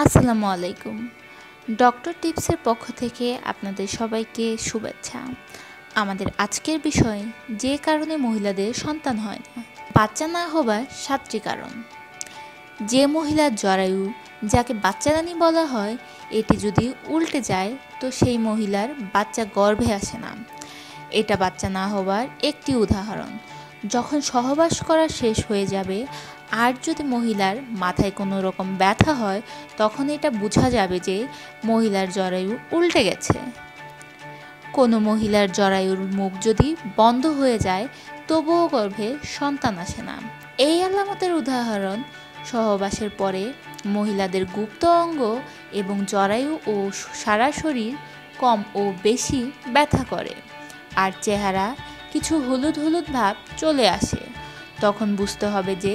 আসসালামু আলাইকুম। ডক্টর টিপসের পক্ষ থেকে আপনাদের সবাইকে শুভেচ্ছা। আমাদের আজকের বিষয়, যে কারণে মহিলাদের সন্তান হয় না। বাচ্চা না হবার 7টি কারণ। যে মহিলার জরায়ু, যাকে বাচ্চারানী বলা হয়, এটি যদি উল্টে যায় তো সেই মহিলার বাচ্চা গর্ভে আসে না। এটা বাচ্চা না হবার একটি উদাহরণ। যখন সহবাস করা শেষ হয়ে যাবে আর যদি মহিলার মাথায় কোনো রকম ব্যথা হয়, তখন এটা বোঝা যাবে যে মহিলার জরায়ু উল্টে গেছে। কোনো মহিলার জরায়ুর মুখ যদি বন্ধ হয়ে যায় তবুও গর্ভে সন্তান আসে না। এই আলামতের উদাহরণ, সহবাসের পরে মহিলাদের গুপ্ত অঙ্গ এবং জরায়ু ও সারা শরীর কম ও বেশি ব্যথা করে, আর চেহারা কিছু হলুদ হলুদ ভাব চলে আসে। তখন বুঝতে হবে যে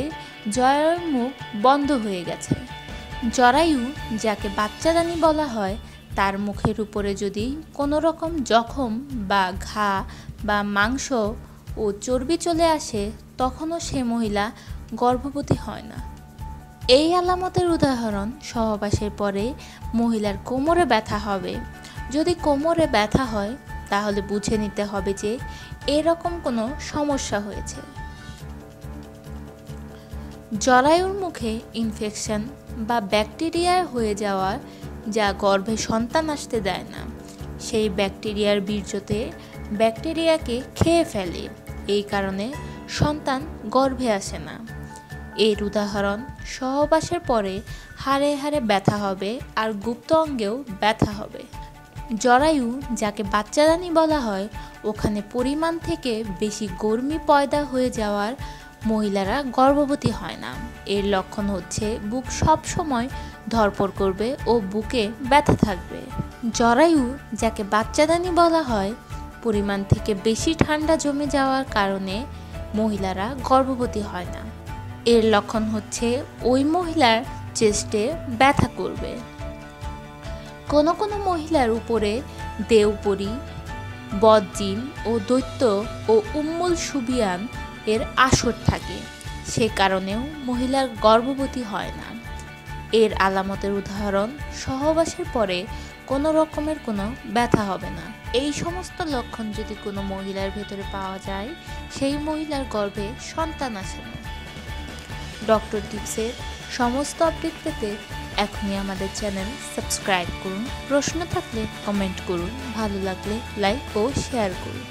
জরায়ুর মুখ বন্ধ হয়ে গেছে। জরায়ু, যাকে বাচ্চাদানি বলা হয়, তার মুখের উপরে যদি কোনো রকম জখম বা ঘা বা মাংস ও চর্বি চলে আসে, তখনও সে মহিলা গর্ভবতী হয় না। এই আলামতের উদাহরণ, সহবাসের পরে মহিলার কোমরে ব্যথা হবে। যদি কোমরে ব্যথা হয় তাহলে বুঝে নিতে হবে যে এরকম কোনো সমস্যা হয়েছে। জরায়ুর মুখে ইনফেকশন বা ব্যাকটেরিয়া হয়ে যাওয়া, যা গর্ভে সন্তান আসতে দেয় না। সেই ব্যাকটেরিয়ার বীর্যতে ব্যাকটেরিয়াকে খেয়ে ফেলে, এই কারণে সন্তান গর্ভে আসে না। এর উদাহরণ, সহবাসের পরে হাড়ে হাড়ে ব্যথা হবে আর গুপ্ত অঙ্গেও ব্যথা হবে। জরায়ু, যাকে বাচ্চাদানি বলা হয়, ওখানে পরিমাণ থেকে বেশি গর্মি পয়দা হয়ে যাওয়ার মহিলারা গর্ভবতী হয় না। এর লক্ষণ হচ্ছে বুক সব সময় ধড়ফড় করবে ও বুকে ব্যথা থাকবে। জরায়ু, যাকে বাচ্চাদানি বলা হয়, পরিমাণ থেকে বেশি ঠান্ডা জমে যাওয়ার কারণে মহিলারা গর্ভবতী হয় না। এর লক্ষণ হচ্ছে ওই মহিলার চেস্টে ব্যথা করবে। কোনো কোনো মহিলার উপরে দেওপরী, বদজিন ও দৈত্য ও উম্মুল সুবিয়ান এর আসর থাকে, সে কারণেও মহিলার গর্ভবতী হয় না। এর আলামতের উদাহরণ, সহবাসের পরে কোনো রকমের কোনো ব্যথা হবে না। এই সমস্ত লক্ষণ যদি কোনো মহিলার ভেতরে পাওয়া যায়, সেই মহিলার গর্ভে সন্তান আসে না। ডক্টর টিপসের সমস্ত আপডেট পেতে এখনই আমাদের চ্যানেল সাবস্ক্রাইব করুন। প্রশ্ন থাকলে কমেন্ট করুন, ভালো লাগলে লাইক ও শেয়ার করুন।